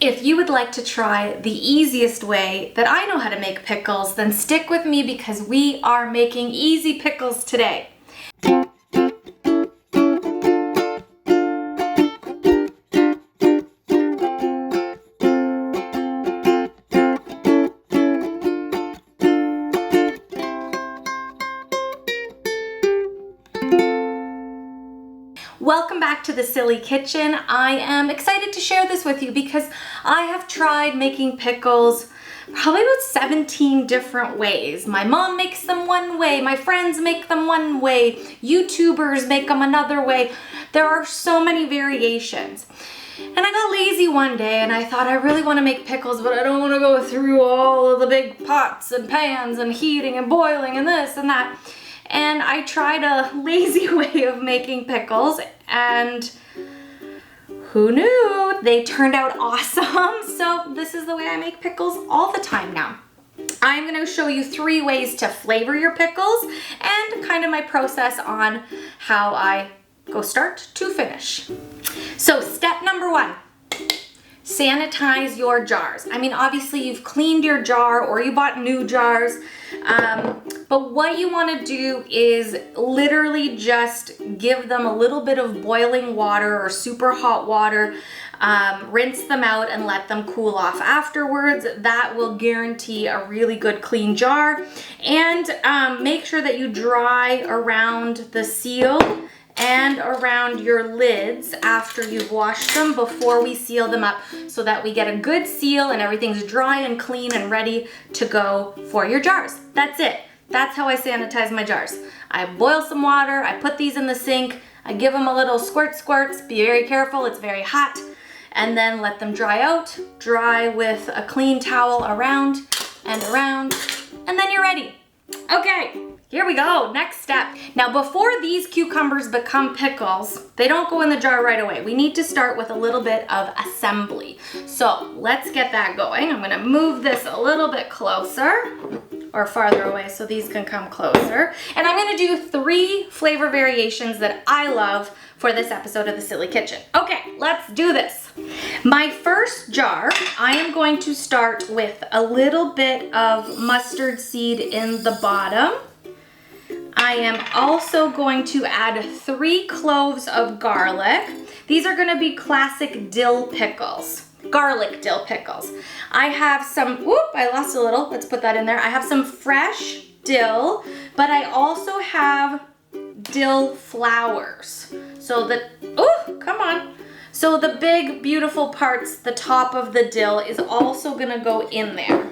If you would like to try the easiest way that I know how to make pickles, then stick with me because we are making easy pickles today. Welcome back to the Silly Kitchen. I am excited to share this with you because I have tried making pickles probably about 17 different ways. My mom makes them one way, my friends make them one way, YouTubers make them another way. There are so many variations. And I got lazy one day and I thought I really want to make pickles, but I don't want to go through all of the big pots and pans and heating and boiling and this and that. And I tried a lazy way of making pickles, and who knew? They turned out awesome. So this is the way I make pickles all the time now. I'm going to show you 3 ways to flavor your pickles and kind of my process on how I go start to finish. So step number 1. Sanitize your jars. I mean, obviously you've cleaned your jar or you bought new jars, but what you want to do is literally just give them a little bit of boiling water or super hot water, rinse them out and let them cool off afterwards. That will guarantee a really good clean jar. And make sure that you dry around the seal and around your lids after you've washed them before we seal them up so that we get a good seal and everything's dry and clean and ready to go for your jars. That's it. That's how I sanitize my jars. I boil some water, I put these in the sink, I give them a little squirts, be very careful, it's very hot, and then let them dry out, dry with a clean towel around, and then you're ready. Okay. Here we go, next step. Now before these cucumbers become pickles, they don't go in the jar right away. We need to start with a little bit of assembly. So let's get that going. I'm gonna move this a little bit closer or farther away so these can come closer. And I'm gonna do 3 flavor variations that I love for this episode of the Silly Kitchen. Okay, let's do this. My first jar, I am going to start with a little bit of mustard seed in the bottom. I am also going to add 3 cloves of garlic. These are going to be classic dill pickles, garlic dill pickles. I have some, I lost a little, let's put that in there. I have some fresh dill, but I also have dill flowers. So So the big, beautiful parts, the top of the dill is also going to go in there.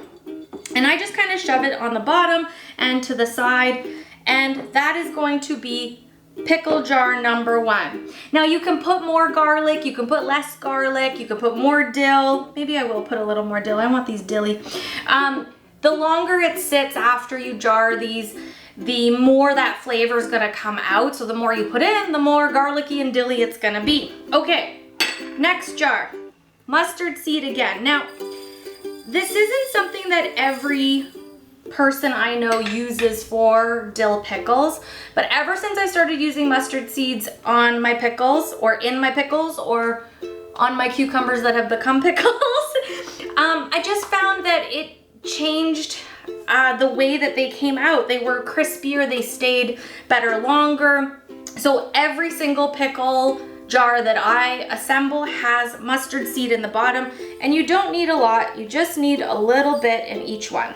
And I just kind of shove it on the bottom and to the side. And that is going to be pickle jar number 1. Now you can put more garlic, you can put less garlic, you can put more dill. Maybe I will put a little more dill. I want these dilly. The longer it sits after you jar these, the more that flavor is gonna come out. So the more you put in, the more garlicky and dilly it's gonna be. Okay, next jar, mustard seed again. Now, this isn't something that every person I know uses for dill pickles, but ever since I started using mustard seeds on my pickles or in my pickles or on my cucumbers that have become pickles, I just found that it changed the way that they came out. They were crispier, they stayed better longer. So every single pickle jar that I assemble has mustard seed in the bottom, and you don't need a lot, you just need a little bit in each one.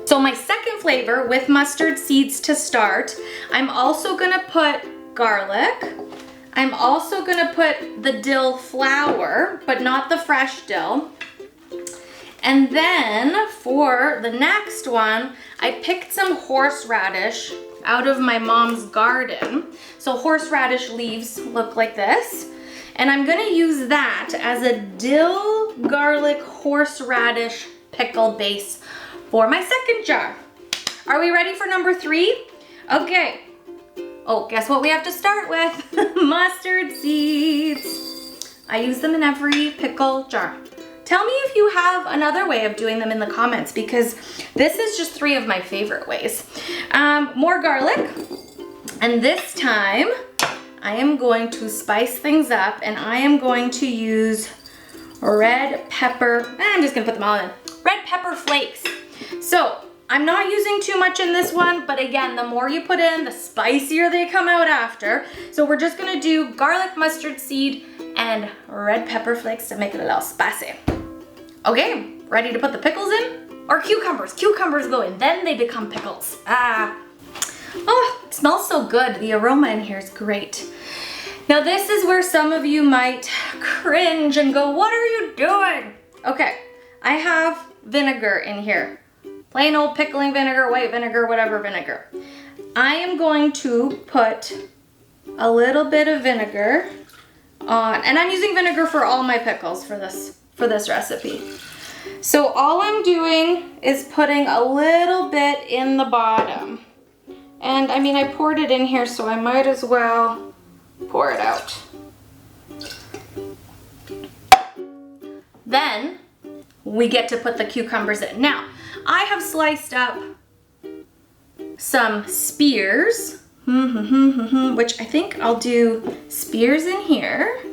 So my second flavor with mustard seeds to start, I'm also gonna put garlic. I'm also gonna put the dill flower, but not the fresh dill. And then for the next one, I picked some horseradish out of my mom's garden. So horseradish leaves look like this. And I'm gonna use that as a dill garlic horseradish pickle base for my second jar. Are we ready for number 3? Okay. Oh, guess what we have to start with? Mustard seeds. I use them in every pickle jar. Tell me if you have another way of doing them in the comments, because this is just 3 of my favorite ways. More garlic. And this time I am going to spice things up, and I am going to use red pepper, I'm just gonna put them all in. Red pepper flakes. So I'm not using too much in this one, but again, the more you put in, the spicier they come out after. So we're just gonna do garlic mustard seed and red pepper flakes to make it a little spicy. Okay, ready to put the pickles in? Or cucumbers. Cucumbers go in, then they become pickles. Oh, it smells so good. The aroma in here is great. Now this is where some of you might cringe and go, what are you doing? Okay, I have vinegar in here. Plain old pickling vinegar, white vinegar, whatever vinegar. I am going to put a little bit of vinegar on, and I'm using vinegar for all my pickles for this recipe. So all I'm doing is putting a little bit in the bottom. And I mean, I poured it in here, so I might as well pour it out. Then we get to put the cucumbers in. Now, I have sliced up some spears, which I think I'll do spears in here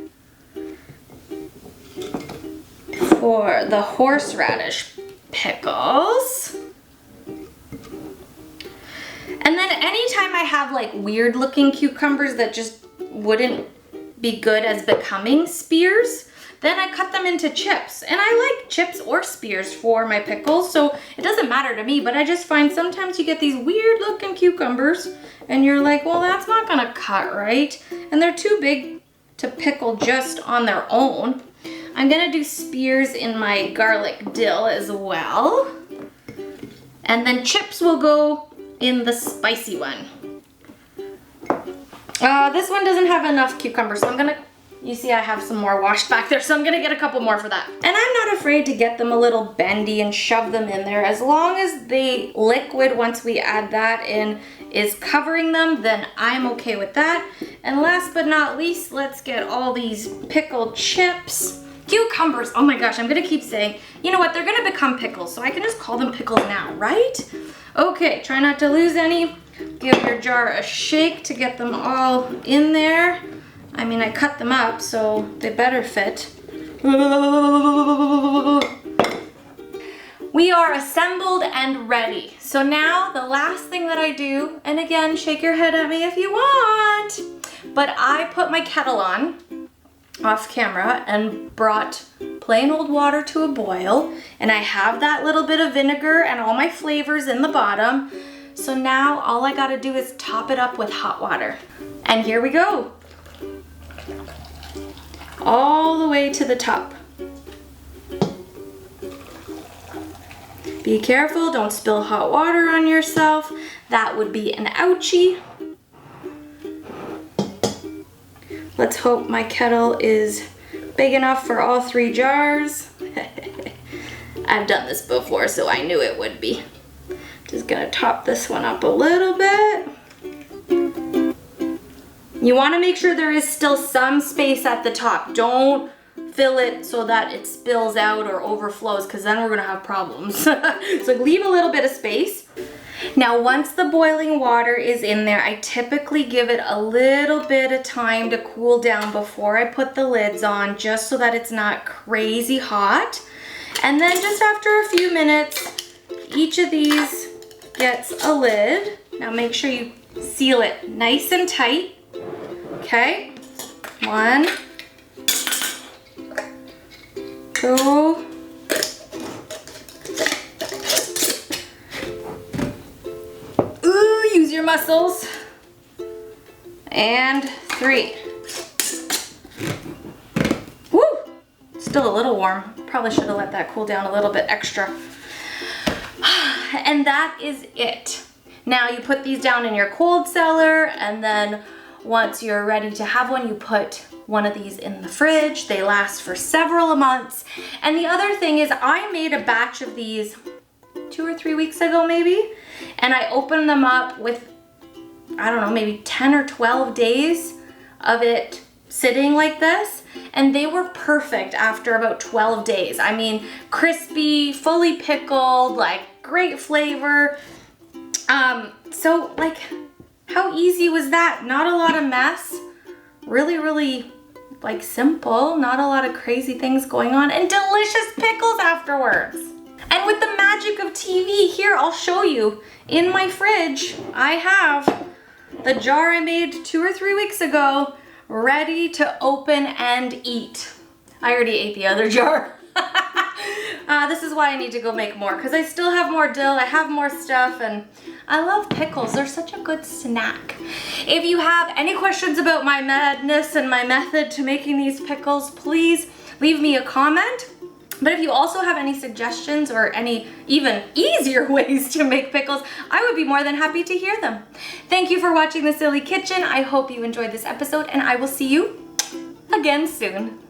for the horseradish pickles. And then anytime I have like weird looking cucumbers that just wouldn't be good as becoming spears, then I cut them into chips. And I like chips or spears for my pickles, so it doesn't matter to me, but I just find sometimes you get these weird looking cucumbers and you're like, well, that's not gonna cut right. And they're too big to pickle just on their own. I'm gonna do spears in my garlic dill as well. And then chips will go in the spicy one. This one doesn't have enough cucumbers, so I'm gonna, you see I have some more washed back there, so I'm gonna get a couple more for that. And I'm not afraid to get them a little bendy and shove them in there. As long as the liquid, once we add that in, is covering them, then I'm okay with that. And last but not least, let's get all these pickled chips. Cucumbers, oh my gosh, I'm gonna keep saying, you know what, they're gonna become pickles, so I can just call them pickles now, right? Okay, try not to lose any. Give your jar a shake to get them all in there. I mean, I cut them up, so they better fit. We are assembled and ready. So now the last thing that I do, and again, shake your head at me if you want, but I put my kettle on off camera and brought plain old water to a boil, and I have that little bit of vinegar and all my flavors in the bottom. So now all I gotta do is top it up with hot water. And here we go. All the way to the top. Be careful, don't spill hot water on yourself. That would be an ouchie. Let's hope my kettle is big enough for all 3 jars. I've done this before, so I knew it would be. Just gonna top this one up a little bit. You wanna make sure there is still some space at the top. Don't fill it so that it spills out or overflows, because then we're gonna have problems. So leave a little bit of space. Now, once the boiling water is in there, I typically give it a little bit of time to cool down before I put the lids on, just so that it's not crazy hot. And then just after a few minutes, each of these gets a lid. Now make sure you seal it nice and tight. Okay, 1, go. Ooh, use your muscles. And 3. Woo, still a little warm. Probably should have let that cool down a little bit extra. And that is it. Now you put these down in your cold cellar, and then once you're ready to have one, you put one of these in the fridge. They last for several months. And the other thing is, I made a batch of these 2 or 3 weeks ago maybe, and I opened them up with, I don't know, maybe 10 or 12 days of it sitting like this, and they were perfect after about 12 days. I mean, crispy, fully pickled, like great flavor. So like, how easy was that? Not a lot of mess. Really, really like simple, not a lot of crazy things going on, and delicious pickles afterwards. And with the magic of TV, here I'll show you. In my fridge, I have the jar I made 2 or 3 weeks ago, ready to open and eat. I already ate the other jar. This is why I need to go make more, because I still have more dill, I have more stuff, and I love pickles. They're such a good snack. If you have any questions about my madness and my method to making these pickles, please leave me a comment. But if you also have any suggestions or any even easier ways to make pickles, I would be more than happy to hear them. Thank you for watching The Silly Kitchen. I hope you enjoyed this episode, and I will see you again soon.